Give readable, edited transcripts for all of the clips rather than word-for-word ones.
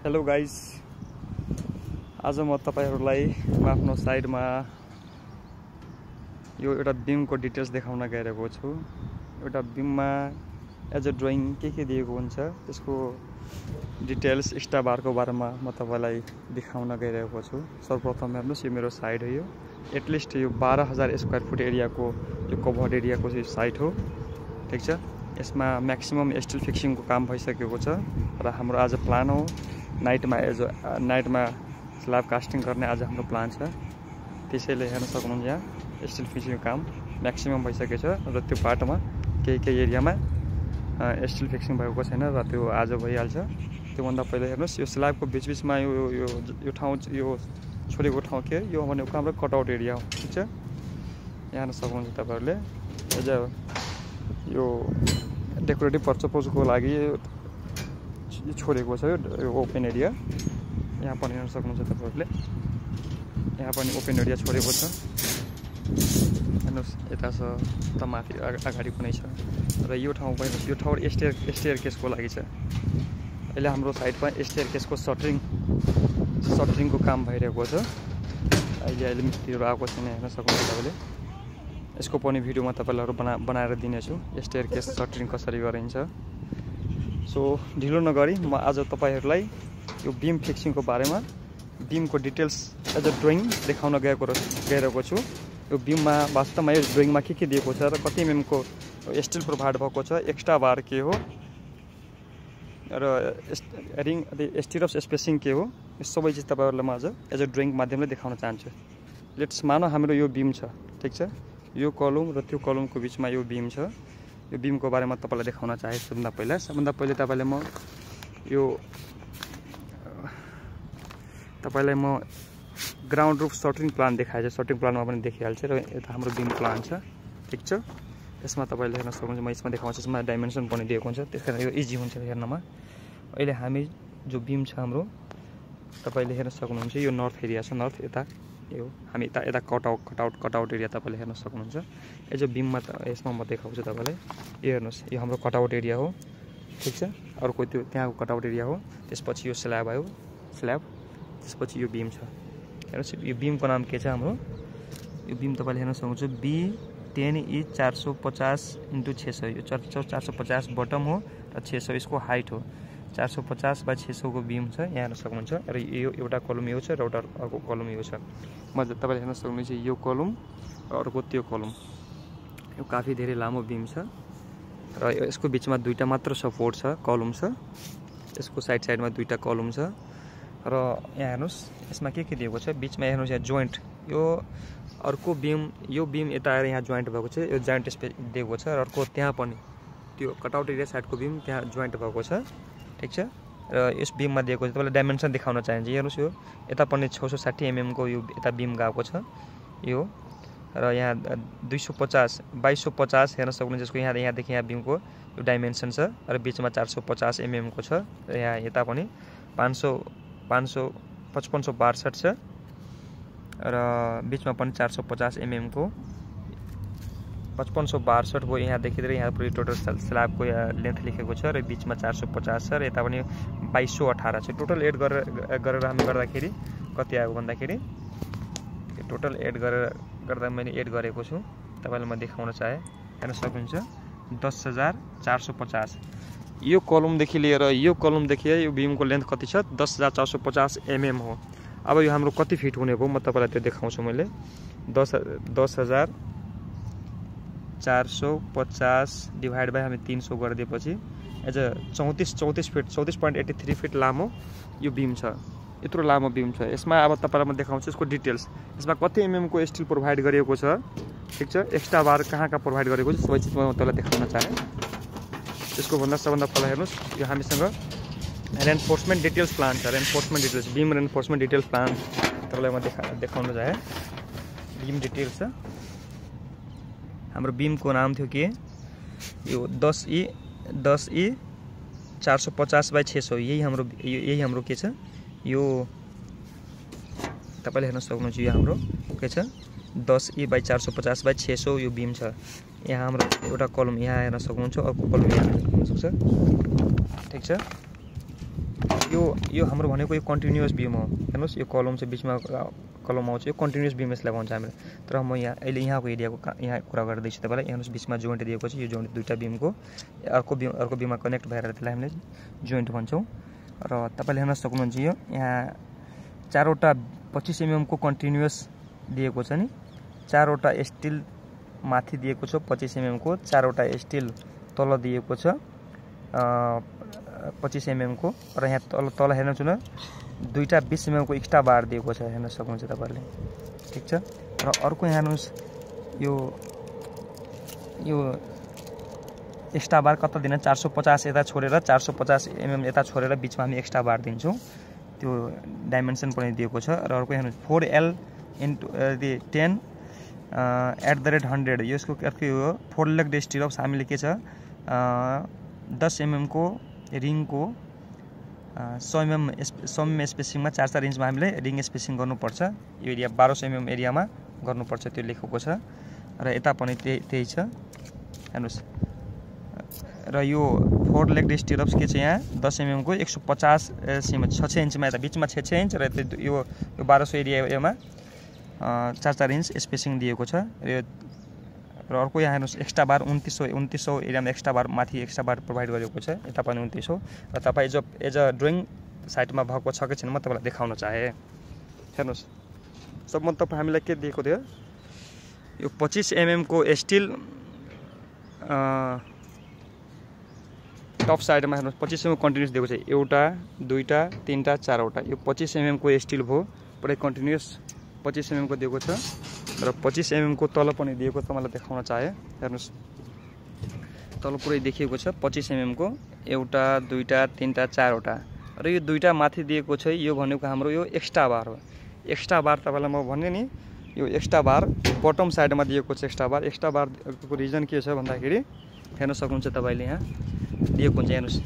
Hello guys, आज म तपाईहरुलाई आफ्नो साइडमा यो एउटा बीमको डिटेल्स देखाउन गइरहेको छु। एउटा बीममा एज अ ड्राइङ के दिएको हुन्छ त्यसको डिटेल्स स्टा बारको बारेमा म तपाईलाई देखाउन गइरहेको छु। सर्वप्रथम हेर्नुस्, यो मेरो साइड हो। यो एटलिस्ट यो 12000 स्क्वायर फुट एरियाको यो कभर्ड एरियाको साइट हो। ठीक छ, यसमा म्याक्सिमम स्टिल फिक्सिङको काम भइसकेको छ र हाम्रो आज प्लान हो नाइटमा स्ल्याब कास्टिङ गर्ने आज हाम्रो प्लान छ। त्यसैले हेर्न सक्नुहुन्छ यहाँ स्टिल फिक्सिङको काम म्याक्सिमम भइसकेको छ र त्यो पार्टमा केही एरियामा स्टिल फिक्सिङ भएको छैन र त्यो आज भइहाल्छ। त्योभन्दा पहिला हेर्नुस्, यो स्ल्याबको बीचमा यो ठाउँ यो छोडेको ठाउँ के यो भनेको हाम्रो कटआउट एरिया हो। ठीक छ, यहाँ हेर्न सक्नुहुन्छ तपाईहरुले एज अ यो डेकोरेटिभ पर्पजको लागि छोडेको छ यो ओपन एरिया। यहाँ पनि हेर्न सक्नुहुन्छ तपाईहरुले, यहाँ पनि ओपन एरिया छोडेको छ। हेर्नुस्, यता छ त माथि अगाडि पनि छ र यो ठाउँ पनि यो ठाउँ स्टेयर केसको लागि छ। अहिले हाम्रो साइडमा स्टेयर केसको सटरिङको काम भइरहेको छ। अहिले मिस्त्रीहरु आएको छैन, हेर्न सक्नुहुन्छ तपाईले। यसको पनि भिडियो म तपाईहरुलाई बनाएर दिनेछु, स्टेयर केस सटरिङ कसरी गरिन्छ। सो ढिलो नगरी म आज तपाईहरुलाई यो बीम फिक्सिङको बारेमा बीमको डिटेल्स एज अ ड्राइङ देखाउन गइरहेको छु। यो बीममा वास्तवमा यो ड्राइङमा के दिएको छ र कति एमएम को स्टिल प्रोभाइड भएको छ, एक्स्ट्रा बार के हो र रिङ स्टिरअप स्पेसिङ के हो, यो सबै चीज तपाईहरुलाई म आज एज अ ड्राइङ माध्यमले देखाउन चाहन्छु। लेट्स मानौ हाम्रो यो बीम छ। ठीक छ, यो कलम र त्यो कलमको बीचमा यो बीम छ। यो बीमको बारेमा तपाईलाई देखाउन चाहे सबभन्दा पहिले तपाईलाई म ग्राउन्ड रुफ सटरिङ प्लान देखाएछ। सटरिङ प्लानमा पनि देखिहाल्छ र यता हाम्रो बीम प्लान छ। ठीक छ, यसमा तपाईले हेर्न सक्नुहुन्छ, म यसमा देखाउँछु। यसमा डाइमेन्सन पनि दिएको हुन्छ, त्यसकारण यो इजी हुन्छ हेर्नमा। अहिले हामी जो बीम छ हाम्रो तपाईले हेर्न सक्नुहुन्छ, यो नर्थ एरिया छ। नर्थ यता यो हामी यता कटआउट एरिया तपाईले हेर्न सक्नुहुन्छ। यो जो बीममा यसमा म देखाउँछु तपाईलाई। यो हेर्नुस्, यो हाम्रो कटआउट एरिया हो। ठीक छ, अर्को त्यो त्यहाँको कटआउट एरिया हो। त्यसपछि यो स्ल्याब आयो, त्यसपछि यो बीम छ। हेर्नुस्, यो बीमको नाम के छ हाम्रो, यो बीम तपाईले हेर्न सक्नुहुन्छ B10E 450 × 600। यो 450 बटम हो र 600 यसको हाइट हो। 450 / 600 को बीम छ, यहाँ हेर्न सक्नुहुन्छ। र यो एउटा कलम यो छ र एउटा अर्को कलम यो छ। म तपाईले हेर्न सक्नुहुन्छ यो कलम र अर्को त्यो कलम। यो काफी धेरै लामो बीम छ र यसको बीचमा दुईटा मात्र सपोर्ट छ, कलम छ। यसको साइडमा दुईटा कलम छ र यहाँ हेर्नुस्, यसमा के दिएको छ बीचमा। हेर्नुस्, यहाँ जोइन्ट यो अर्को बीम, यो बीम यता आएर यहाँ जोइन्ट भएको छ। यो जोइन्ट स्पेस दिएको छ र अर्को त्यहाँ पनि त्यो कटआउट एरिया साइडको बीम त्यहाँ जोइन्ट भएको छ। ठीक छ, र यस बीममा दिएको छ। तपाईलाई डाइमेन्सन देखाउन चाहन्छु। हेर्नुस्, यो यता पनि 660 एमएम को यो यता बीम गएको छ यो, र यहाँ 2250 हेर्न सक्नुहुन्छ। यसको यहाँदेखि यहाँ बीमको यो डाइमेन्सन छ र बीचमा 450 एमएम को छ र यहाँ यता पनि 5562 छ र बीचमा पनि 450 एमएम को 5562 को यहाँदेखि लिएर यहाँ पुरै टोटल स्ल्याबको लेन्थ लेखेको छ र बीचमा 450 छ र यता पनि 2218 छ। टोटल एड गरेर हामी गर्दाखेरि कति आयो भन्दाखेरि टोटल एड गर्दा मैले एड गरेको छु, तपाईलाई म देखाउन चाहे। हेर्न सक्नुहुन्छ 10450। यो कलमदेखि लिएर यो बीमको लेन्थ कति छ, 10450 एमएम हो। अब यो हाम्रो कति फिट हुने भयो म तपाईलाई त्यो देखाउँछु। मैले 10450 डिभाइड बाइ हामी 300 गरिदिएपछि एज अ 34.83 फिट लामो यो बीम छ। यत्रो लामो बीम छ। यसमा अब तपाईलाई म देखाउँछु यसको डिटेल्स। यसमा कति एमएम को स्टिल प्रोभाइड गरिएको छ। ठीक छ, एक्स्ट्रा बार कहाँ प्रोभाइड गरेको छ, सबै चीज म तपाईलाई देखाउन चाहे। त्यसको सबभन्दा पहिला हेर्नुस्, यो हामीसँग रेन्फोर्समेन्ट डिटेल्स प्लान छ। Reinforcement details beam reinforcement details plan तपाईलाई म देखाउन चाहे। बीम डिटेल्स छ। हाम्रो बीमको नाम थियो के, यो 10E 450 / 600। यही हाम्रो के छ, यो तपाईले हेर्न सक्नुहुन्छ। यो हाम्रो के छ 10E / 450 / 600 यो बीम छ। यहाँ हाम्रो एउटा कलम यहाँ हेर्न सक्नुहुन्छ, अर्को कलम यहाँ हेर्न सक्नुहुन्छ। ठीक छ, यो हाम्रो भनेको यो कन्टिन्युअस बीम हो। हेर्नुहोस् यो कलम चाहिँ बिचमा कलम आउँछ, यो कन्टिन्युअस बीम यसलाई भन्छ हामीले। तर म यहाँ अहिले यहाँको एरियाको यहाँ कुरा गर्दैछु तपाईँलाई। हेर्नुहोस् बिचमा जोइन्ट दिएको छ, यो जोइन्ट दुईवटा बीमको अर्को बीममा कनेक्ट भएर त्यसलाई हामीले जोइन्ट भन्छौँ। र तपाईँले हेर्न सक्नुहुन्छ यो यहाँ 4वटा 25 mm को कन्टिन्युअस दिएको छ नि, 4वटा स्टिल माथि दिएको छ 25 mm को, 4वटा स्टिल तल दिएको छ 25 mm को, र यहाँ तल हेर्नुहोस् न 2टा 20 mm को एक्स्ट्रा बार दिएको छ, हेर्न सक्नुहुन्छ तपाईँले। ठिक छ। र अर्को यहाँ हेर्नुहोस् यो एक्स्ट्रा बार कता दिन 450 यता छोडेर 450 mm यता छोडेर बिचमा हामी एक्स्ट्रा बार दिन्छौँ, त्यो डाइमेन्सन पनि दिएको छ। र अर्को हेर्नुहोस् 4L × 10 @ 100, यसको अर्को हो 4 लेग स्टिरप्स हामीले के छ 10 mm को रिङको 100 mm स्पेसिङमा 4-4 इन्चमा हामीले रिङ स्पेसिङ गर्नुपर्छ। यो एरिया 1200 mm एरियामा गर्नुपर्छ, त्यो लेखेको छ। र यता पनि त्यही छ हेर्नुहोस्। र यो 4 लेग स्टिरप्स के छ यहाँ 10 mm को 150 6 इन्चमा यता बिचमा 6 इन्च, र यो 1200 एरियामा 4-4 इन्च स्पेसिङ दिएको छ। र अर्को यहाँ हेर्नुहोस् एक्स्ट्रा बार 2900 एरियामा एक्स्ट्रा बार माथि एक्स्ट्रा बार प्रोभाइड गरेको छ, यता पनि 2900। र तपाईँ एज अ ड्रइङ साइटमा भएको छ कि छैन म तपाईँलाई देखाउन चाहेँ। हेर्नुहोस् सबभन्दा तपाईँ हामीलाई के दिएको थियो, यो 25 mm को स्टिल टप साइडमा हेर्नुहोस् 25 mm कन्टिन्युअस दिएको छ, 1टा 2टा 3टा 4वटा, यो 25 mm को स्टिल भयो, पुरै कन्टिन्युअस 25 mm को दिएको छ। र 25 mm को तल पनि दिएको छ, मलाई देखाउन चाहे। हेर्नुहोस् तल पुरै देखिएको छ 25 mm को 1टा 2टा 3टा 4वटा, र यो 2टा माथि दिएको छ, यो भनेको हाम्रो यो एक्स्ट्रा बार हो। एक्स्ट्रा बार तपाईँलाई म भने नि यो एक्स्ट्रा बार बटम साइडमा दिएको छ। एक्स्ट्रा बारको रिजन के छ भन्दाखेरि हेर्न सक्नुहुन्छ तपाईँले यहाँ दिएको हुन्छ। हेर्नुहोस्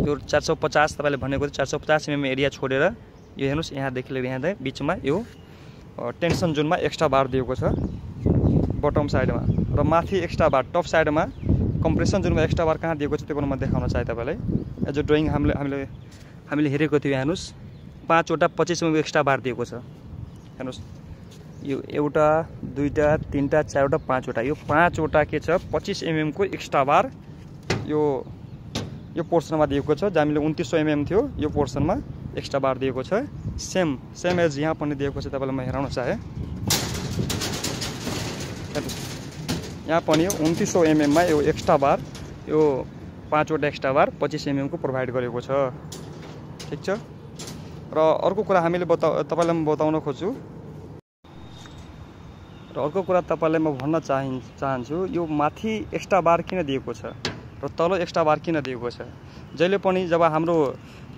यो 450 तपाईँले भनेको 450 mm एरिया छोडेर यो हेर्नुहोस् यहाँदेखि लिएर यहाँ बिचमा यो टेन्सन जोनमा एक्स्ट्रा बार दिएको छ बटम साइडमा, र माथि एक्स्ट्रा बार टप साइडमा कम्प्रेसन जोनमा एक्स्ट्रा बार कहाँ दिएको छ त्यो पनि म देखाउन चाहे तपाईँलाई। एज अ ड्रइङ हामीले हेरेको थियो। हेर्नुहोस् 5वटा 25 mm एक्स्ट्रा बार दिएको छ। हेर्नुहोस् यो 1टा 2टा 3टा 4वटा 5वटा, यो 5वटा के छ 25 mm को एक्स्ट्रा बार यो पोर्सनमा दिएको छ। हामीले 2900 mm थियो, यो पोर्सनमा एक्स्ट्रा बार दिएको छ। सेम एज यहाँ पनि दिएको छ, तपाईँलाई म हेराउन चाहे। यहाँ पनि 2900 mm मा यो एक्स्ट्रा बार यो 5वटा एक्स्ट्रा बार 25 mm को प्रोभाइड गरेको छ। ठिक छ। र अर्को कुरा हामीले तपाईँलाई म बताउन खोज्छु, र अर्को कुरा तपाईँलाई म भन्न चाहन्छु यो माथि एक्स्ट्रा बार किन दिएको छ र तल एक्स्ट्रा बार किन दिएको छ। जहिले पनि जब हाम्रो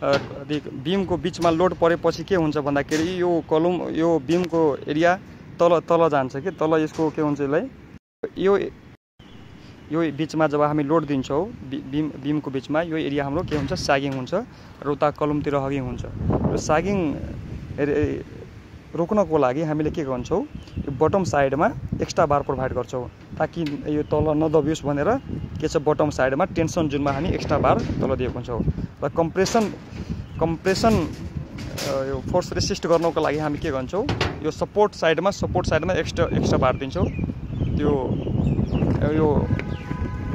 बीमको बिचमा लोड परेपछि के हुन्छ भन्दाखेरि यो कलम यो बीमको एरिया तल जान्छ कि तल, यसको के हुन्छ यसलाई यो बिचमा जब हामी लोड दिन्छौँ बीमको बिचमा यो एरिया हाम्रो के हुन्छ सागिङ हुन्छ, र उता कलमतिर हगिङ हुन्छ। र सागिङ रोक्नको लागि हामीले के गर्छौँ यो बटम साइडमा एक्स्ट्रा बार प्रोभाइड गर्छौँ, ताकि यो तल नदबियोस् भनेर के छ बटम साइडमा टेन्सन जोनमा हामी एक्स्ट्रा बार तल दिएको हुन्छौँ। र कम्प्रेसन यो फोर्स रेसिस्ट गर्नको लागि हामी के गर्छौँ यो सपोर्ट साइडमा एक्स्ट्रा बार दिन्छौँ। यो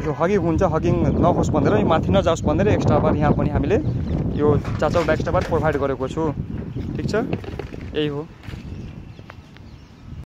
हगिङ हुन्छ, हगिङ नहोस् भनेर यो माथि नजाओस् भनेर एक्स्ट्रा बार यहाँ पनि हामीले यो 4-4वटा एक्स्ट्रा बार प्रोभाइड गरेको छु। ठिक छ, यही हो।